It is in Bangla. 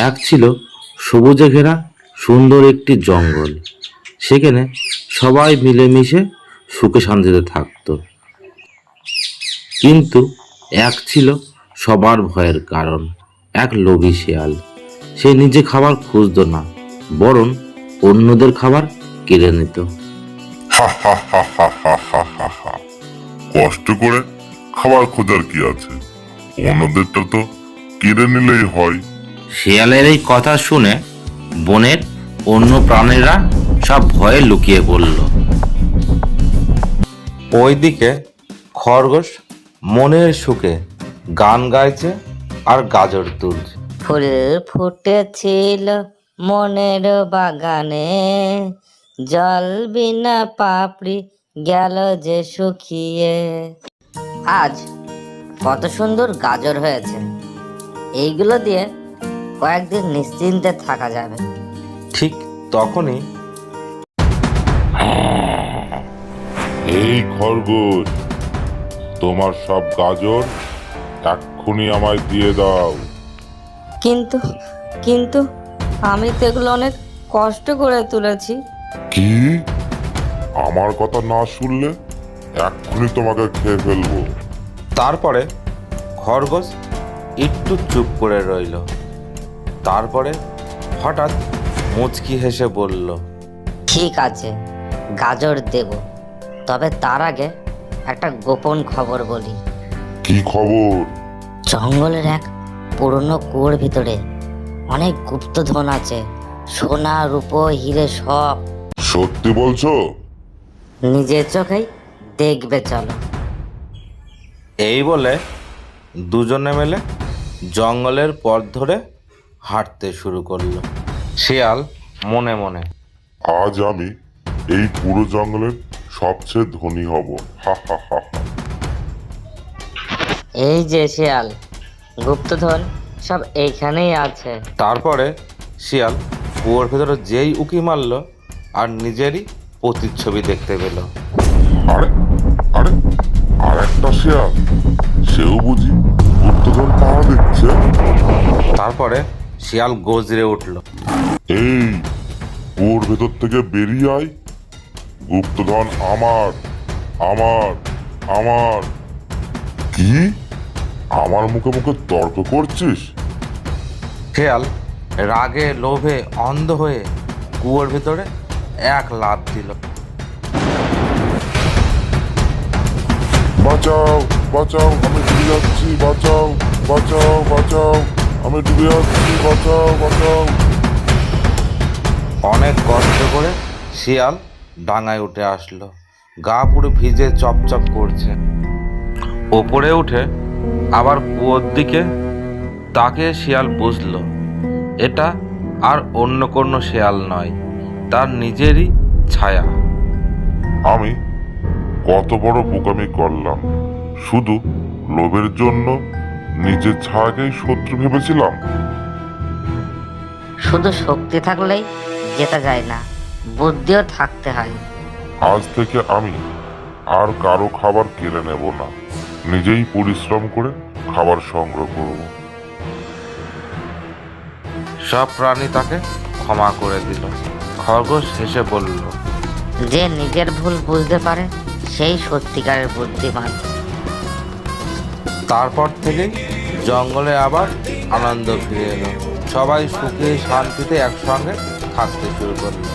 এক ছিল সবুজে ঘেরা সুন্দর একটি জঙ্গল। সেখানে সবাই মিলেমিশে সুখে শান্তিতে থাকতো। কিন্তু এক ছিল সবার ভয়ের কারণ, এক লোভী শেয়াল। সে নিজে খাবার খুঁজতো না, বরং অন্যদের খাবার কেড়ে নিত। হা হা হা হা হা হা হা হা। কষ্ট করে খাবার খোঁজার কি আছে, অন্যদেরটা তো কেড়ে নিলেই হয়। শেয়ালের এই কথা শুনে বনের অন্য প্রাণীরা সব ভয়ে লুকিয়ে পড়ল। ওইদিকে খরগোশ মনের সুখে গান গাইছে আর গাজর তুলছে। ফুল ফুটেছিল মনের বাগানে, জল বিনা পাপড়ি গেল যে শুকিয়ে। আজ কত সুন্দর গাজর হয়েছে, এইগুলো দিয়ে কয়েকদিন নিশ্চিন্তে থাকা যাবে। ঠিক তখনই এই খরগোশ, তোমার সব গাজর এক্ষুনি আমায় দিয়ে দাও। কিন্তু কিন্তু আমি তো এগুলো অনেক কষ্ট করে তুলেছি। কি? আমার কথা না শুনলে এক্ষুনি তোমাকে খেয়ে ফেলবো। তারপরে খরগোশ একটু চুপ করে রইল। তারপরে হঠাৎ মুচকি হেসে বলল, ঠিক আছে, গাজর দেব, তবে তার আগে একটা গোপন খবর বলি। কি খবর? জঙ্গলের এক পুরনো কুয়োর ভিতরে অনেক গুপ্তধন আছে, সোনা রূপো হিরে সব। সত্যি বলছো? নিজের চোখেই দেখবে, চলো। এই বলে দুজনে মিলে জঙ্গলের পথ ধরে হাঁটতে শুরু করলো। শিয়াল মনে মনে, আজ আমি এই পুরো জঙ্গলের সবচেয়ে ধনী হব। হা হা হা হা। এই যে শিয়াল, গুপ্তধন সব এইখানেই আছে। তারপরে শিয়াল কুয়োর ভেতরে যেই উকি মারল আর নিজেরই প্রতিচ্ছবি দেখতে পেল। আরে আরে, আর একটা শেয়াল, সেও বুঝি গুপ্তধন পাওয়া দেখছে। তারপরে শিয়াল গর্জে উঠল, এই ওর ভেতর থেকে বেরিয়ে আয়, গুপ্তধন আমার আমার আমার। কি? আমার মুখে মুখে তর্ক করছিস? শিয়াল রাগে লোভে অন্ধ হয়ে কুয়োর ভিতরে এক লাফ দিল। বাঁচাও বাঁচাও, আমি ডুবে যাচ্ছি, বাঁচাও বাঁচাও বাঁচাও, আমি ডুবে যাচ্ছি, বাঁচাও বাঁচাও। অনেক কষ্ট করে শিয়াল ডাঙায় উঠে আসলো। গা পুরো ভিজে চপচপ করছে। ওপরে উঠে আবার কুয়োর দিকে তাকে শিয়াল বুঝলো এটা আর অন্য কোনো শিয়াল নয়, তার নিজেরই ছায়া। আমি কত বড় বোকামি করলাম, শুধু লোভের জন্য নিজের ছায়াকেই শত্রু ভেবেছিলাম। শুধু শক্তি থাকলেই জেতা যায় না, বুদ্ধিও থাকতে হয়। আজ থেকে আমি আর কারো খাবার কেড়ে নেব না, নিজেই পরিশ্রম করে খাবার সংগ্রহ করব। সব প্রাণী তাকে ক্ষমা করে দিল। খরগোশ হেসে বলল, যে নিজের ভুল বুঝতে পারে সেই সত্যিকারের বুদ্ধিমান। তারপর থেকেই জঙ্গলে আবার আনন্দ ফিরে এলো। সবাই সুখে শান্তিতে একসঙ্গে থাকতে শুরু করলো।